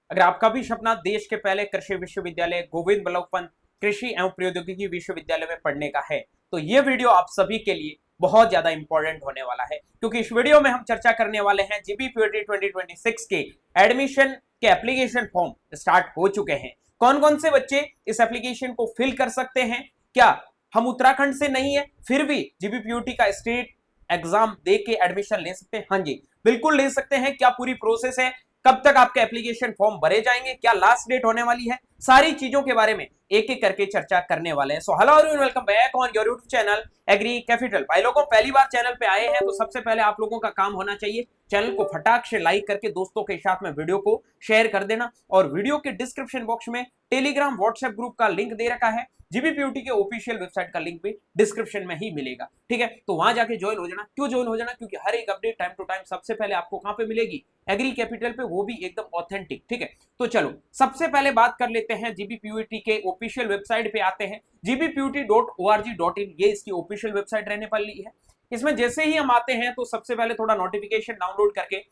अगर आपका भी सपना देश के पहले कृषि विश्वविद्यालय गोविंद बल्लभ पंत कृषि एवं प्रौद्योगिकी विश्वविद्यालय में पढ़ने का है, तो ये वीडियो आप सभी के लिए बहुत ज्यादा इंपॉर्टेंट होने वाला है, क्योंकि इस वीडियो में हम चर्चा करने वाले हैं जीबीपीओटी 2026 के एडमिशन के एप्लीकेशन फॉर्म स्टार्ट हो चुके हैं। कौन कौन से बच्चे इस एप्लीकेशन को फिल कर सकते हैं? क्या हम उत्तराखंड से नहीं है फिर भी जीबीपीओटी का स्टेट एग्जाम दे के एडमिशन ले सकते हैं? हाँ जी, बिल्कुल ले सकते हैं। क्या पूरी प्रोसेस है? कब तक आपके एप्लीकेशन फॉर्म भरे जाएंगे? क्या लास्ट डेट होने वाली है? सारी चीजों के बारे में एक एक करके चर्चा करने वाले हैं। So hello everyone, welcome back on your YouTube channel Agri Capital. भाई लोगों, पहली बार चैनल पे आए हैं तो सबसे पहले आप लोगों का काम होना चाहिए चैनल को फटाक से लाइक करके दोस्तों के साथ में वीडियो को शेयर कर देना, और वीडियो के डिस्क्रिप्शन बॉक्स में टेलीग्राम व्हाट्सएप ग्रुप का लिंक दे रखा है। जीबीपीओटी के ऑफिशियल वेबसाइट का लिंक भी डिस्क्रिप्शन में ही मिलेगा, ठीक है? तो वहां जाके ज्वाइन हो जाना। क्यों ज्वाइन हो जाना? क्योंकि हर एक अपडेट टाइम टू टाइम सबसे पहले आपको कहां पे मिलेगी? एग्री कैपिटल पे, वो भी एकदम ऑथेंटिक, ठीक है? तो चलो सबसे पहले बात कर लेते हैं जीबीपीओटी के ऑफिशियल वेबसाइट पे आते हैं। gbput.org.in ये इसकी ऑफिशियल वेबसाइट रहने वाली है। इसमें जैसे ही हम आते हैं तो सबसे पहले थोड़ा नोटिफिकेशन डाउनलोड करके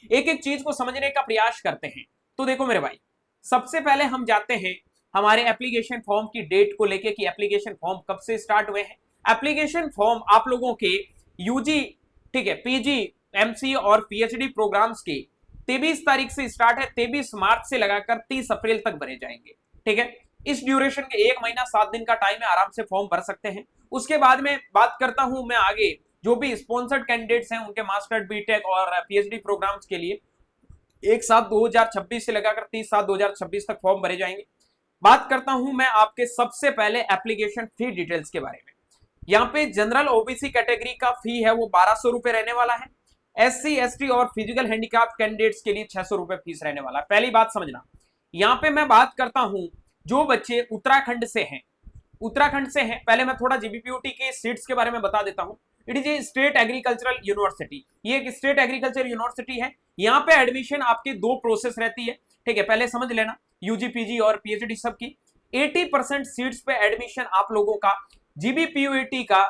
एक एक चीज को समझने का प्रयास करते हैं। तो देखो मेरे भाई, सबसे पहले हम जाते हैं हमारे एप्लीकेशन फॉर्म की डेट को लेके कि एप्लीकेशन फॉर्म कब से स्टार्ट हुए हैं। एप्लीकेशन फॉर्म आप लोगों के यूजी, ठीक है, पीजी, एमसी और पीएचडी प्रोग्राम्स के 23 तारीख से स्टार्ट है। 23 मार्च से लगाकर 30 अप्रैल तक भरे जाएंगे, ठीक है? इस ड्यूरेशन के 1 महीना 7 दिन का टाइम है, आराम से फॉर्म भर सकते हैं। उसके बाद में बात करता हूं मैं आगे, जो भी स्पॉन्सर्ड कैंडिडेट्स हैं उनके मास्टर, बीटेक और पीएचडी प्रोग्राम्स के लिए 1/7/2026 से लगाकर 30/7/2026 तक फॉर्म भरे जाएंगे। बात करता हूं मैं आपके सबसे पहले एप्लीकेशन फी डिटेल्स के बारे में। यहाँ पे जनरल ओबीसी कैटेगरी का फी है वो 1200 रुपए रहने वाला है। एससी, एसटी और फिजिकल हैंडीकैप कैंडिडेट्स के लिए 600 रुपए फीस रहने वाला है। पहली बात समझना, यहाँ पे मैं बात करता हूं जो बच्चे उत्तराखंड से हैं, उत्तराखंड से हैं, पहले मैं थोड़ा जीबीपीओटी के सीट्स के बारे में बता देता हूं। It is a state agricultural university, ये एक स्टेट एग्रीकल्चर यूनिवर्सिटी है। यहाँ पे एडमिशन आपकी दो प्रोसेस रहती है, ठीक है? पहले समझ लेना, यूजी, पीजी और पीएचडी सबकी 80% सीट्स पे एडमिशन आप लोगों का जीबीपीओटी का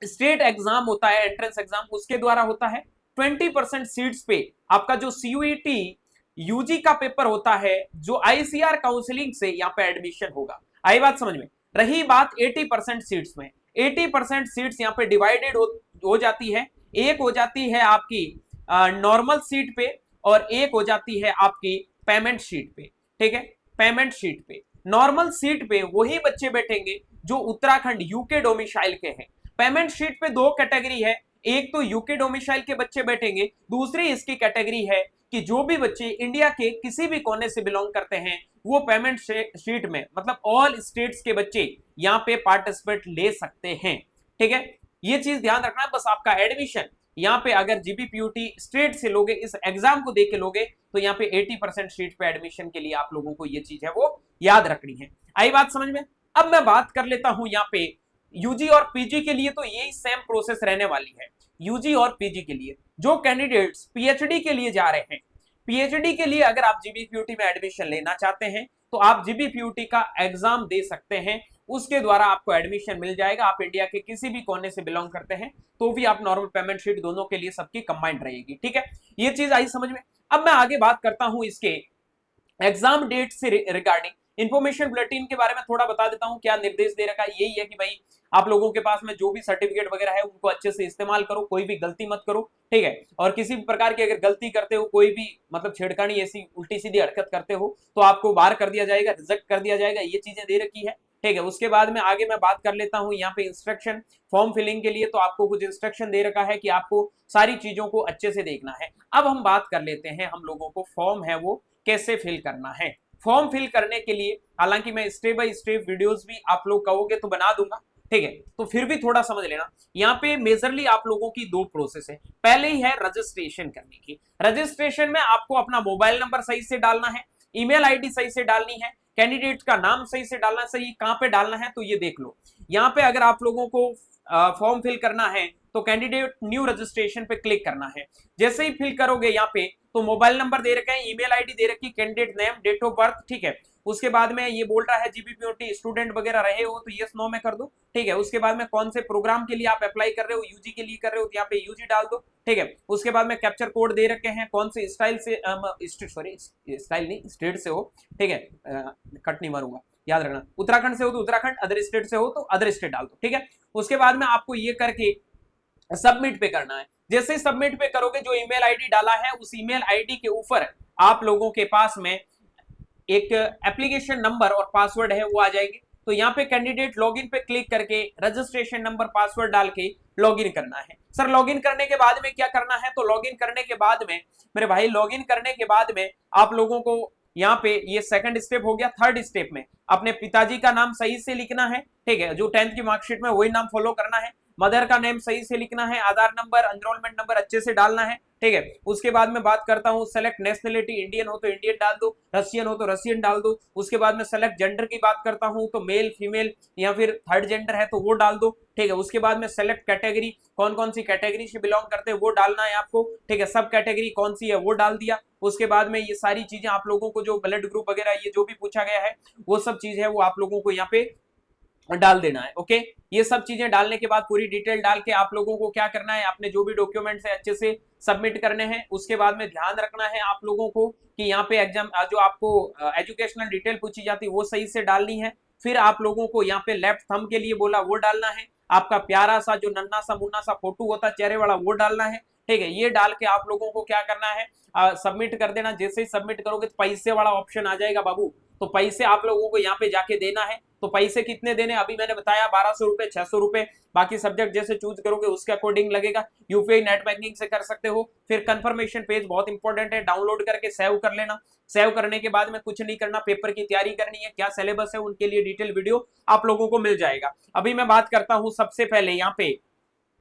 स्टेट एग्जाम होता है, एंट्रेंस एग्जाम, उसके द्वारा होता है। 20% सीट्स पे आपका जो सीयूईटी यूजी का पेपर होता है, जो आईसीआर काउंसलिंग से यहाँ पे एडमिशन होगा। आई बात समझ में? रही बात 80% सीट्स में, 80% सीट्स यहाँ पे डिवाइडेड हो जाती है। एक हो जाती है आपकी नॉर्मल सीट पे और एक हो जाती है आपकी पेमेंट शीट पे, ठीक है? पेमेंट शीट पे, नॉर्मल सीट पे वही बच्चे बैठेंगे जो उत्तराखंड यूके डोमिसाइल के हैं। पेमेंट शीट पे दो कैटेगरी है, एक तो यूके डोमिसाइल के बच्चे बैठेंगे, दूसरी इसकी कैटेगरी है कि जो भी बच्चे इंडिया के किसी भी कोने से बिलोंग करते हैं वो पेमेंट शीट में, मतलब ऑल स्टेट्स के बच्चे यहाँ पे पार्टिसिपेट ले सकते हैं, ठीक है? ये चीज ध्यान रखना। बस आपका एडमिशन यहाँ पे अगर जीबीपीओटी स्टेट से लोगे, इस एग्जाम को देके लोगे, तो यहाँ पे 80% सीट पे एडमिशन के लिए आप लोगों को ये चीज है वो याद रखनी है। आई बात समझ में? अब मैं बात कर लेता हूं यहाँ पे यूजी और पीजी के लिए, तो यही सेम प्रोसेस रहने वाली है। यूजी और पीजी के लिए जो कैंडिडेट्स पीएचडी के लिए जा रहे हैं, पीएचडी के लिए अगर आप जीबीपीओटी में एडमिशन लेना चाहते हैं तो आप जीबीपीओटी का एग्जाम दे सकते हैं, उसके द्वारा आपको एडमिशन मिल जाएगा। आप इंडिया के किसी भी कोने से बिलोंग करते हैं तो भी आप नॉर्मल पेमेंट शीट दोनों के लिए सबकी कंबाइंड रहेगी, ठीक है? ये चीज आई समझ में? अब मैं आगे बात करता हूं इसके एग्जाम डेट से रिगार्डिंग इंफॉर्मेशन बुलेटिन के बारे में थोड़ा बता देता हूं। क्या निर्देश दे रखा है? यही है कि भाई आप लोगों के पास में जो भी सर्टिफिकेट वगैरह है उनको अच्छे से इस्तेमाल करो, कोई भी गलती मत करो, ठीक है? और किसी भी प्रकार की अगर गलती करते हो, कोई भी मतलब छेड़खानी, ऐसी उल्टी सीधी हरकत करते हो तो आपको बाहर कर दिया जाएगा, रिजेक्ट कर दिया जाएगा। ये चीजें दे रखी है, ठीक है? उसके बाद में आगे मैं बात कर लेता हूं यहाँ पे इंस्ट्रक्शन फॉर्म फिलिंग के लिए, तो आपको कुछ इंस्ट्रक्शन दे रखा है कि आपको सारी चीजों को अच्छे से देखना है। अब हम बात कर लेते हैं हम लोगों को फॉर्म है वो कैसे फिल करना है। फॉर्म फिल करने के लिए हालांकि मैं स्टेप बाय स्टेप वीडियोस भी आप लोग कहोगे तो बना दूंगा, ठीक है? तो फिर भी थोड़ा समझ लेना। यहाँ पे मेजरली आप लोगों की दो प्रोसेस है। पहले ही है रजिस्ट्रेशन करने की। रजिस्ट्रेशन में आपको अपना मोबाइल नंबर सही से डालना है, ईमेल आईडी सही से डालनी है, कैंडिडेट का नाम सही से डालना, सही कहां पे डालना है तो ये देख लो। यहाँ पे अगर आप लोगों को फॉर्म फिल करना है तो कैंडिडेट न्यू रजिस्ट्रेशन पे क्लिक करना है। जैसे ही फिल करोगे यहाँ पे तो मोबाइल नंबर दे रखे हैं, ईमेल आईडी दे रखी, candidate name, date of birth, ठीक है? उसके बाद में ये बोल रहा है जीबीपीओटी स्टूडेंट वगैरह रहे हो तो यस नो में कर दो, ठीक है। उसके बाद में कौन से प्रोग्राम के लिए आप अप्लाई कर रहे हो, यूजी के लिए कर रहे हो तो यहाँ पे यूजी डाल दो, ठीक है। उसके बाद में कैप्चर कोड दे रखे हैं, कौन से स्टाइल से सॉरी स्टाइल नहीं स्टेट से हो, ठीक है, कट नहीं मारूंगा, याद रखना। उत्तराखंड से हो तो उत्तराखंड, अदर स्टेट से हो तो अदर स्टेट डाल दो, ठीक है। उसके बाद में आपको ये करके सबमिट पे करना है। जैसे ही सबमिट पे करोगे, जो ईमेल आईडी डाला है उस ईमेल आईडी के ऊपर आप लोगों के पास में एक एप्लीकेशन नंबर और पासवर्ड है वो आ जाएगी। तो यहाँ पे कैंडिडेट लॉगिन पे क्लिक करके रजिस्ट्रेशन नंबर पासवर्ड डाल के लॉगिन करना है। सर लॉगिन करने के बाद में क्या करना है, तो लॉगिन करने के बाद में मेरे भाई, लॉगिन करने के बाद में आप लोगों को यहाँ पे ये सेकंड स्टेप हो गया। थर्ड स्टेप में अपने पिताजी का नाम सही से लिखना है, ठीक है, जो 10th की मार्कशीट में वही नाम फॉलो करना है। मदर का नेम सही से लिखना है, आधार नंबर एनरोलमेंट नंबर अच्छे से डालना है, ठीक है। उसके बाद में बात करता हूँ सेलेक्ट नेशनलिटी, इंडियन हो तो इंडियन डाल दो, रशियन हो तो रशियन डाल दो। उसके बाद में सेलेक्ट जेंडर की बात करता हूँ तो मेल फीमेल या फिर थर्ड जेंडर है तो वो डाल दो, ठीक है। उसके बाद में सेलेक्ट कैटेगरी, कौन कौन सी कैटेगरी से बिलोंग करते हैं वो डालना है आपको, ठीक है। सब कैटेगरी कौन सी है वो डाल दिया। उसके बाद में ये सारी चीजें आप लोगों को, जो ब्लड ग्रुप वगैरह ये जो भी पूछा गया है वो सब चीज है वो आप लोगों को यहाँ पे डाल देना है, ओके। ये सब चीजें डालने के बाद पूरी डिटेल डाल के आप लोगों को क्या करना है, अपने जो भी डॉक्यूमेंट्स है अच्छे से सबमिट करने हैं। उसके बाद में ध्यान रखना है आप लोगों को कि यहाँ पे एग्जाम जो आपको एजुकेशनल डिटेल पूछी जाती है वो सही से डालनी है। फिर आप लोगों को यहाँ पे लेफ्ट थंब के लिए बोला वो डालना है, आपका प्यारा सा जो नन्ना सा मुन्ना सा फोटो होता है चेहरे वाला वो डालना है, ठीक है। ये डाल के आप लोगों को क्या करना है, सबमिट कर देना। जैसे ही सबमिट करोगे तो पैसे वाला ऑप्शन आ जाएगा बाबू, तो पैसे आप लोगों को यहाँ पे जाके देना है। तो पैसे कितने देने, अभी मैंने बताया 1200 रुपए, 600 रुपए, बाकी सब्जेक्ट जैसे चूज करोगे उसके अकॉर्डिंग लगेगा। यूपीआई नेट बैंकिंग से कर सकते हो। फिर कंफर्मेशन पेज बहुत इंपॉर्टेंट है, डाउनलोड करके सेव कर लेना। सेव करने के बाद में कुछ नहीं करना, पेपर की तैयारी करनी है, क्या सिलेबस है उनके लिए डिटेल वीडियो आप लोगों को मिल जाएगा। अभी मैं बात करता हूँ सबसे पहले यहाँ पे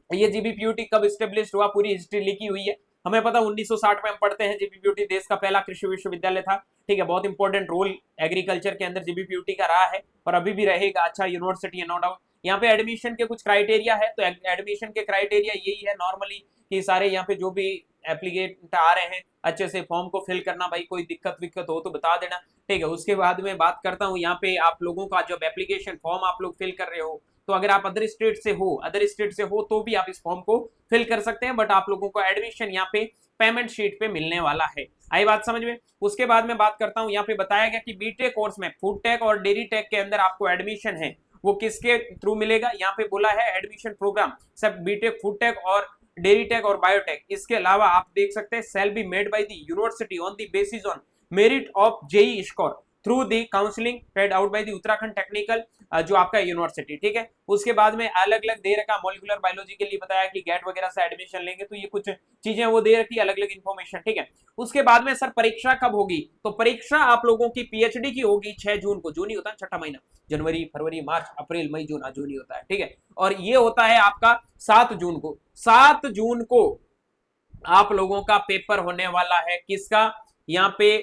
ये जीबीपीयूटी कब स्टेब्लिश हुआ, पूरी हिस्ट्री लिखी हुई है। हमें पता 1960 में हम पढ़ते हैं जीबीपीयूटी देश का पहला कृषि विश्वविद्यालय था, ठीक है। बहुत इंपॉर्टेंट रोल एग्रीकल्चर के अंदर जीबीपीयूटी का रहा है और अभी भी रहेगा। अच्छा यूनिवर्सिटी है नो डाउट। यहाँ पे एडमिशन के कुछ क्राइटेरिया है, तो एडमिशन के क्राइटेरिया यही है नॉर्मली कि सारे यहाँ पे जो भी एप्लीकेंट आ रहे हैं अच्छे से फॉर्म को फिल करना, भाई कोई दिक्कत विक्कत हो तो बता देना, ठीक है। उसके बाद में बात करता हूँ यहाँ पे आप लोगों का जब एप्लीकेशन फॉर्म आप लोग फिल कर रहे हो, तो अगर आप अदर स्टेट से हो तो भी आप इस फॉर्म को फिल कर सकते हैं, बट आप लोगों को एडमिशन यहाँ पे पेमेंट शीट पे मिलने वाला है। आई बात समझ में। उसके बाद में बात करता हूँ, यहाँ पे बताया गया कि बीटेक कोर्स में फूड टेक और डेयरी टेक के अंदर आपको एडमिशन है वो किसके थ्रू मिलेगा, यहाँ पे बोला है एडमिशन प्रोग्राम सब बीटेक, फूड टेक और डेयरी टेक और बायोटेक। इसके अलावा आप देख सकते हैं shall be made by the university on the basis on merit of JEE score through the counselling paid out by the Uttarakhand technical जो आपका यूनिवर्सिटी, ठीक है। उसके बाद में अलग अलग दे रखा, मॉलिक्यूलर बायोलॉजी के लिए बताया कि गेट वगैरह से एडमिशन लेंगे तो ये कुछ चीजें वो दे रखी, अलग अलग इन्फॉर्मेशन, ठीक है। उसके बाद में सर परीक्षा कब होगी, तो परीक्षा आप लोगों की पीएचडी की होगी 6 जून को। जून ही होता है छठा महीना, जनवरी फरवरी मार्च अप्रैल मई जून, जून ही होता है, ठीक है। और ये होता है आपका 7 जून को। 7 जून को आप लोगों का पेपर होने वाला है, किसका, यहाँ पे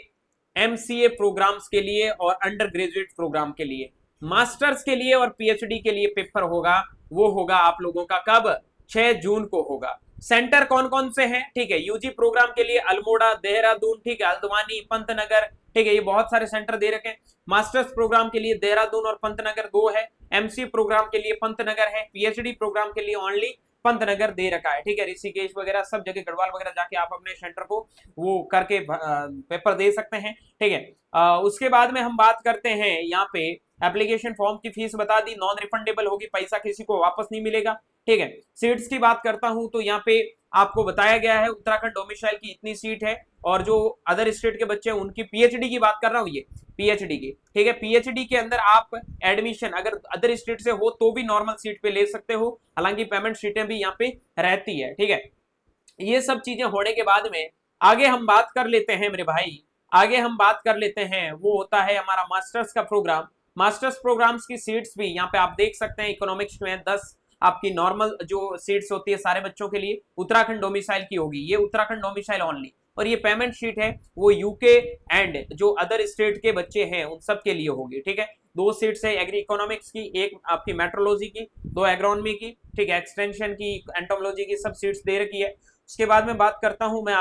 एमसीए प्रोग्राम्स के लिए और अंडर ग्रेजुएट प्रोग्राम के लिए, मास्टर्स के लिए और पीएचडी के लिए पेपर होगा। वो होगा आप लोगों का कब, 6 जून को होगा। सेंटर कौन कौन से हैं, ठीक है। यूजी प्रोग्राम के लिए अल्मोड़ा, देहरादून, ठीक है, हल्द्वानी, पंतनगर, ठीक है, ये बहुत सारे सेंटर दे रखे हैं। मास्टर्स प्रोग्राम के लिए देहरादून और पंतनगर 2 है, एमसी प्रोग्राम के लिए पंतनगर है, पीएचडी प्रोग्राम के लिए ओनली पंतनगर दे रखा है, ठीक है। ऋषिकेश वगैरह सब जगह, गढ़वाल वगैरह जाके आप अपने सेंटर को वो करके पेपर दे सकते हैं, ठीक है। उसके बाद में हम बात करते हैं यहाँ पे एप्लीकेशन फॉर्म की फीस बता दी, नॉन रिफंडेबल होगी, पैसा किसी को वापस नहीं मिलेगा, ठीक है। सीट्स की बात करता हूं तो यहाँ पे आपको बताया गया है उत्तराखंड डोमिसाइल की इतनी सीट है, और जो अदर स्टेट के बच्चे हैं उनकी पीएचडी की बात कर रहा हूँ, ये पीएचडी की, ठीक है। पीएचडी के अंदर आप एडमिशन अगर अदर स्टेट से हो तो भी नॉर्मल सीट पे ले सकते हो, हालांकि पेमेंट सीटें भी यहाँ पे रहती है, ठीक है। ये सब चीजें होने के बाद में आगे हम बात कर लेते हैं मेरे भाई, आगे हम बात कर लेते हैं, वो होता है हमारा मास्टर्स का प्रोग्राम। मास्टर्स प्रोग्राम्स की सीट्स भी यहाँ पे आप देख सकते हैं, इकोनॉमिक्स में 10 आपकी नॉर्मल जो सीट्स होती है सारे बच्चों के लिए उत्तराखंड डोमिसाइल की होगी, ये उत्तराखंड डोमिसाइल ओनली। और ये पेमेंट शीट है वो यूके एंड जो अदर स्टेट के बच्चे हैं उन सब के लिए होगी, ठीक है। 2 सीट्स है, एग्री इकोनॉमिक्स की, एक आपकी मेट्रोलॉजी की, 2 एग्रोनॉमी की, ठीक है, एक्सटेंशन की, एंटोमोलॉजी की, सब सीट्स दे रखी है। उसके बाद में बात करता हूं मैं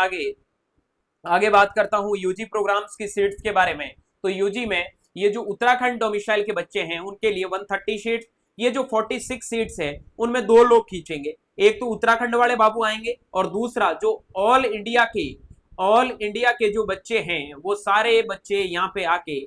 आगे बात करता हूं यूजी प्रोग्राम्स की सीट्स के बारे में। तो यूजी में ये जो उत्तराखंड डोमिसाइल के बच्चे हैं उनके लिए 130 सीट्स, ये जो 46 सीट्स है उनमें 2 लोग खींचेंगे, एक तो उत्तराखंड वाले बाबू आएंगे और दूसरा जो ऑल इंडिया के जो बच्चे हैं वो सारे बच्चे यहाँ पे आके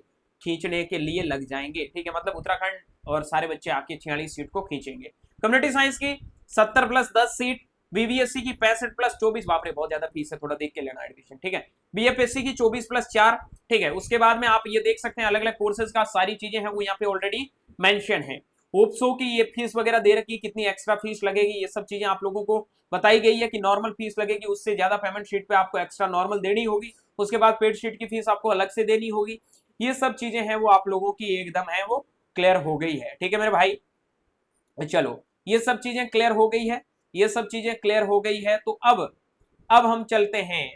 खींचने के लिए लग जाएंगे, ठीक है। मतलब उत्तराखंड और सारे बच्चे आके 46 सीट को खींचेंगे। कम्युनिटी साइंस की 70 प्लस 10 सीट, बीबीएससी की 65 प्लस 24, बाप रे बहुत ज्यादा फीस है, थोड़ा देख के लेना एडमिशन, ठीक है। बीएफएससी की 24 प्लस 4, ठीक है। उसके बाद में आप ये देख सकते हैं अलग अलग कोर्सेज का सारी चीजें हैं वो यहाँ पे ऑलरेडी मेंशन है। होप्सो की ये फीस वगैरह दे रखी है, कितनी एक्स्ट्रा फीस लगेगी ये सब चीजें आप लोगों को बताई गई है कि नॉर्मल फीस लगेगी, उससे ज्यादा पेमेंट शीट पे आपको एक्स्ट्रा नॉर्मल देनी होगी, उसके बाद पेड शीट की फीस आपको अलग से देनी होगी। ये सब चीजें हैं वो आप लोगों की एकदम है वो क्लियर हो गई है, ठीक है मेरे भाई। चलो ये सब चीजें क्लियर हो गई है, ये सब चीजें क्लियर हो गई है। तो अब हम चलते हैं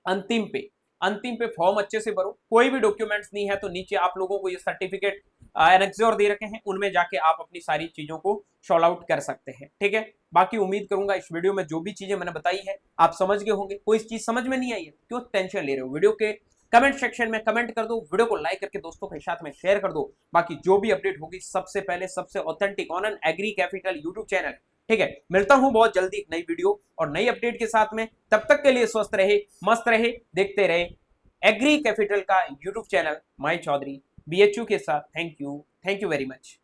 अंतिम पे। अंतिम पे फॉर्म अच्छे से भरो, कोई भी डॉक्यूमेंट्स नहीं है तो नीचे आप लोगों को ये सर्टिफिकेट एनेक्सर दे रखे हैं, उनमें जाके आप अपनी सारी चीजों को सॉल्व आउट कर सकते हैं, ठीक है। बाकी उम्मीद करूंगा इस वीडियो में जो भी चीजें मैंने बताई है आप समझ गए होंगे। कोई चीज समझ में नहीं आई है क्यों टेंशन ले रहे हो, वीडियो के कमेंट सेक्शन में कमेंट कर दो, वीडियो को लाइक करके दोस्तों के साथ में शेयर कर दो। बाकी जो भी अपडेट होगी सबसे पहले सबसे authentic on an Agri Capital YouTube channel, ठीक है। मिलता हूं बहुत जल्दी एक नई वीडियो और नई अपडेट के साथ में, तब तक के लिए स्वस्थ रहे, मस्त रहे, देखते रहे एग्री कैपिटल का YouTube channel my Chaudhary BHU के साथ। Thank you very much.